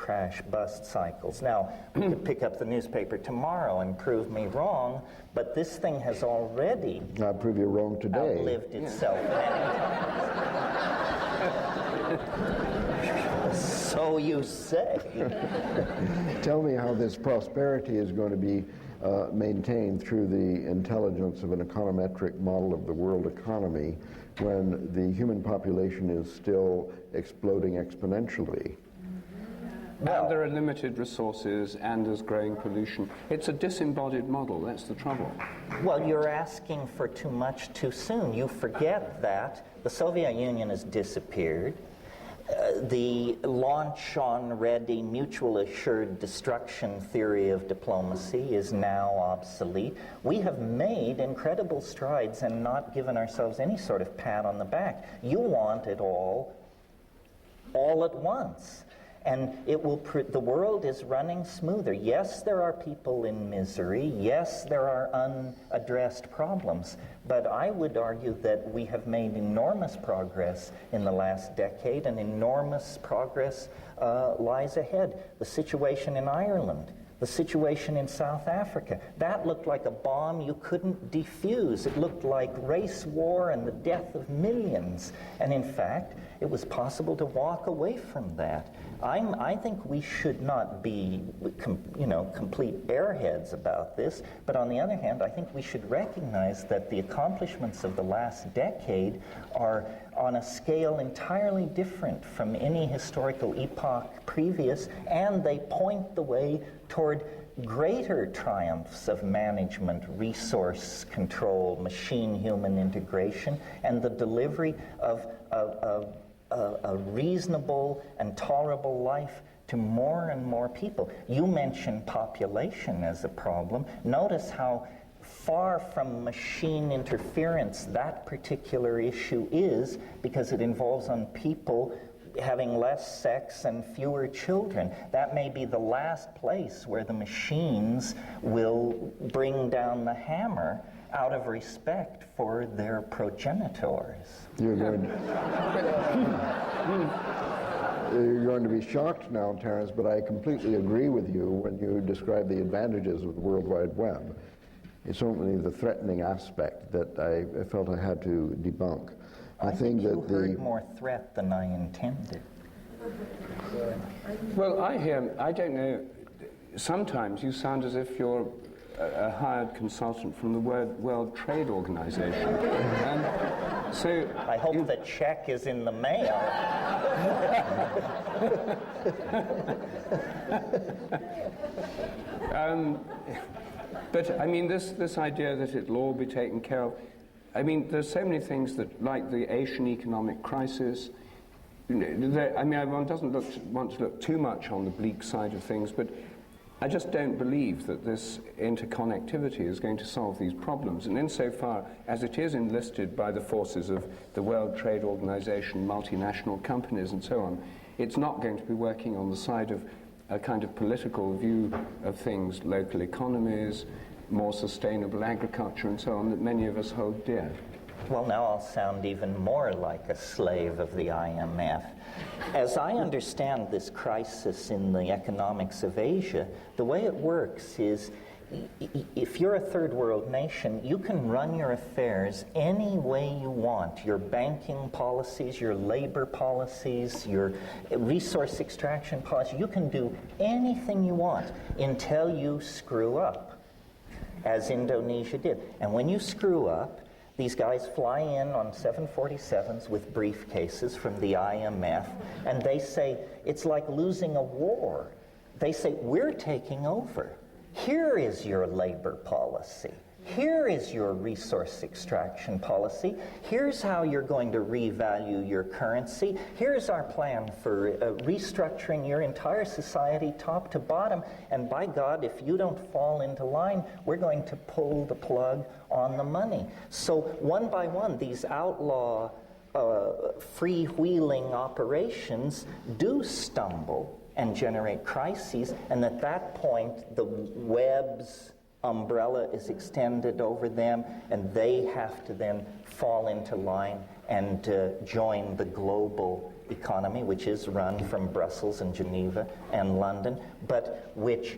cycles. Now, we could pick up the newspaper tomorrow and prove me wrong, but this thing has already I'll prove you wrong today. outlived itself many times. So you say. Tell me how this prosperity is going to be maintained through the intelligence of an econometric model of the world economy when the human population is still exploding exponentially. And there are limited resources and there's growing pollution. It's a disembodied model, that's the trouble. Well, you're asking for too much too soon. You forget that the Soviet Union has disappeared. The launch-on-ready, mutual-assured destruction theory of diplomacy is now obsolete. We have made incredible strides and not given ourselves any sort of pat on the back. You want it all at once. And the world is running smoother. Yes, there are people in misery. Yes, there are unaddressed problems. But I would argue that we have made enormous progress in the last decade, and enormous progress lies ahead. The situation in Ireland, the situation in South Africa, that looked like a bomb you couldn't defuse. It looked like race war and the death of millions. And in fact, it was possible to walk away from that. I think we should not be, complete airheads about this, but on the other hand, I think we should recognize that the accomplishments of the last decade are on a scale entirely different from any historical epoch previous, and they point the way toward greater triumphs of management, resource control, machine-human integration, and the delivery of a reasonable and tolerable life to more and more people. You mentioned population as a problem. Notice how far from machine interference that particular issue is, because it involves on people having less sex and fewer children. That may be the last place where the machines will bring down the hammer out of respect for their progenitors. You're going to be shocked now, Terence, but I completely agree with you when you describe the advantages of the World Wide Web. It's only the threatening aspect that I felt I had to debunk. I think you heard more threat than I intended. Well, I don't know. sometimes you sound as if you're a hired consultant from the World Trade Organization. So I hope the check is in the mail. But I mean, this idea that it'll all be taken care of, I mean, there's so many things that, like the Asian economic crisis, one doesn't want to look too much on the bleak side of things, but I just don't believe that this interconnectivity is going to solve these problems. And insofar as it is enlisted by the forces of the World Trade Organization, multinational companies, and so on, it's not going to be working on the side of a kind of political view of things, local economies, more sustainable agriculture, and so on, that many of us hold dear. Well, now I'll sound even more like a slave of the IMF. As I understand this crisis in the economics of Asia, the way it works is if you're a third world nation, you can run your affairs any way you want. Your banking policies, your labor policies, your resource extraction policy, you can do anything you want until you screw up, as Indonesia did. And when you screw up, these guys fly in on 747s with briefcases from the IMF, and they say, it's like losing a war. They say, we're taking over. Here is your labor policy. Here is your resource extraction policy. Here's how you're going to revalue your currency. Here's our plan for restructuring your entire society top to bottom. And by God, if you don't fall into line, we're going to pull the plug on the money. So one by one, these outlaw freewheeling operations do stumble and generate crises. And at that point, the web's umbrella is extended over them, and they have to then fall into line and join the global economy, which is run from Brussels and Geneva and London, but which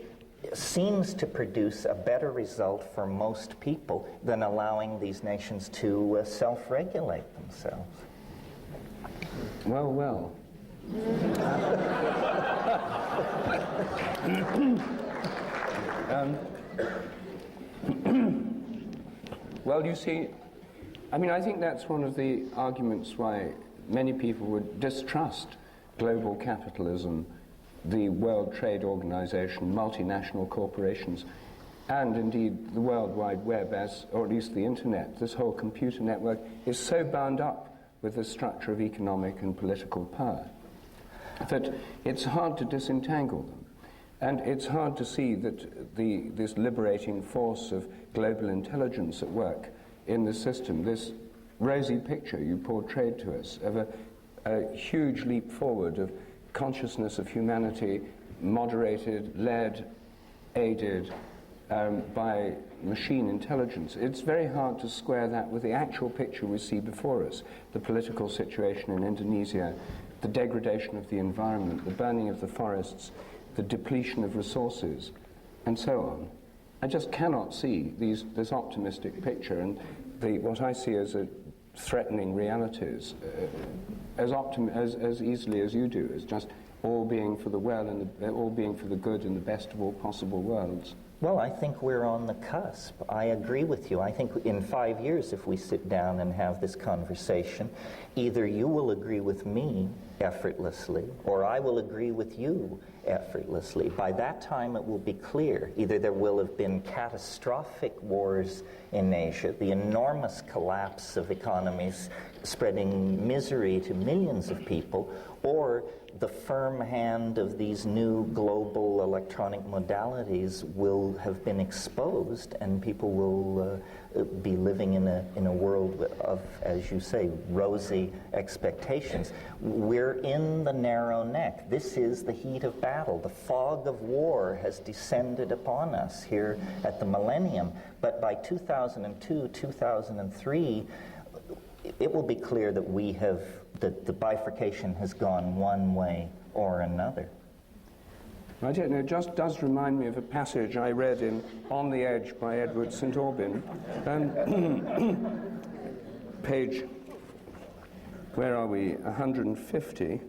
seems to produce a better result for most people than allowing these nations to self-regulate themselves. Well, well. Well, you see, I mean, I think that's one of the arguments why many people would distrust global capitalism, the World Trade Organization, multinational corporations, and indeed the World Wide Web, or at least the Internet. This whole computer network is so bound up with the structure of economic and political power that it's hard to disentangle them. And it's hard to see that this liberating force of global intelligence at work in the system, this rosy picture you portrayed to us of a huge leap forward of consciousness of humanity, moderated, led, aided by machine intelligence. It's very hard to square that with the actual picture we see before us, the political situation in Indonesia, the degradation of the environment, the burning of the forests, the depletion of resources, and so on. I just cannot see this optimistic picture and what I see as threatening realities as easily as you do, as just all being for the well and all being for the good and the best of all possible worlds. Well, I think we're on the cusp. I agree with you. I think in 5 years, if we sit down and have this conversation, either you will agree with me effortlessly, or I will agree with you effortlessly. By that time, it will be clear. Either there will have been catastrophic wars in Asia, the enormous collapse of economies spreading misery to millions of people, or the firm hand of these new global electronic modalities will have been exposed, and people will be living in a world of, as you say, rosy expectations. We're in the narrow neck. This is the heat of battle. The fog of war has descended upon us here at the millennium. But by 2002, 2003, it will be clear that that the bifurcation has gone one way or another. I don't know, it just does remind me of a passage I read in On the Edge by Edward St. Aubyn. Page, where are we, 150.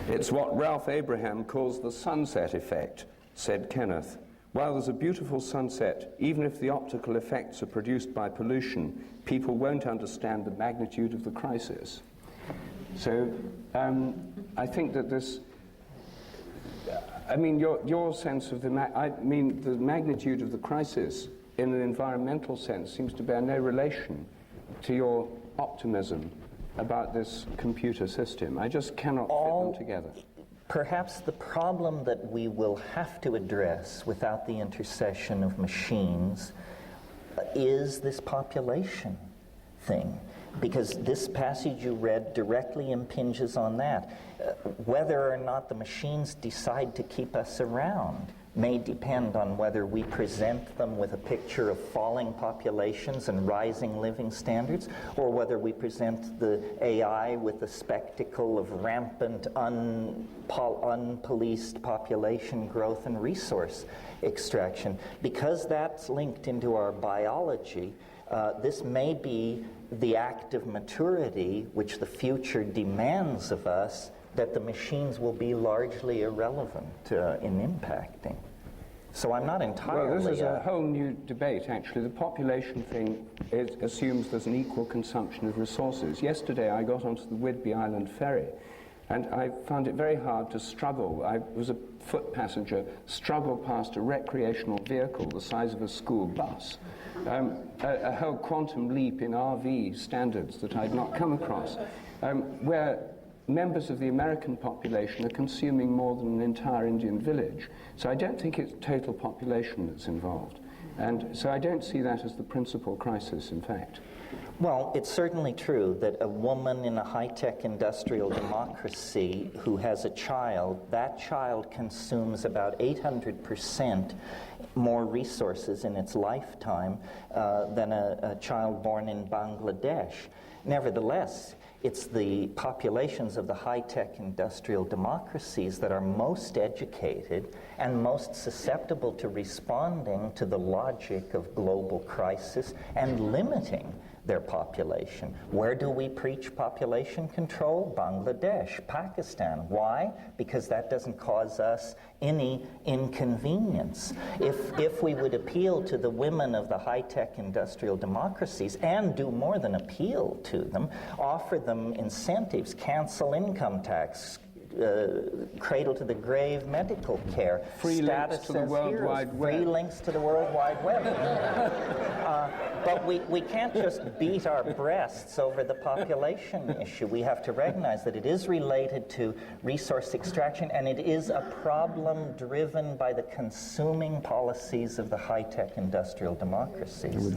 It's what Ralph Abraham calls the sunset effect, said Kenneth. While there's a beautiful sunset, even if the optical effects are produced by pollution, people won't understand the magnitude of the crisis. So I think that this, I mean, your sense of the magnitude of the crisis in an environmental sense seems to bear no relation to your optimism about this computer system. I just cannot fit them together. Perhaps the problem that we will have to address without the intercession of machines is this population thing, because this passage you read directly impinges on that. Whether or not the machines decide to keep us around may depend on whether we present them with a picture of falling populations and rising living standards, or whether we present the AI with the spectacle of rampant, unpoliced population growth and resource extraction. Because that's linked into our biology, this may be the act of maturity which the future demands of us, that the machines will be largely irrelevant in impacting. So I'm not entirely... Well, this is a whole new debate, actually. The population thing assumes there's an equal consumption of resources. Yesterday I got onto the Whidbey Island ferry, and I found it very hard to struggle. I was a foot passenger, struggled past a recreational vehicle the size of a school bus. A whole quantum leap in RV standards that I'd not come across, where members of the American population are consuming more than an entire Indian village. So I don't think it's total population that's involved. And so I don't see that as the principal crisis, in fact. Well, it's certainly true that a woman in a high-tech industrial democracy who has a child, that child consumes about 800% more resources in its lifetime than a child born in Bangladesh. Nevertheless, it's the populations of the high-tech industrial democracies that are most educated and most susceptible to responding to the logic of global crisis and limiting their population. Where do we preach population control? Bangladesh, Pakistan. Why? Because that doesn't cause us any inconvenience. If we would appeal to the women of the high-tech industrial democracies, and do more than appeal to them, offer them incentives, cancel income tax, cradle to the grave medical care, free links to the World Wide Web. Free links to the World Wide Web. But we can't just beat our breasts over the population issue. We have to recognize that it is related to resource extraction, and it is a problem driven by the consuming policies of the high-tech industrial democracies.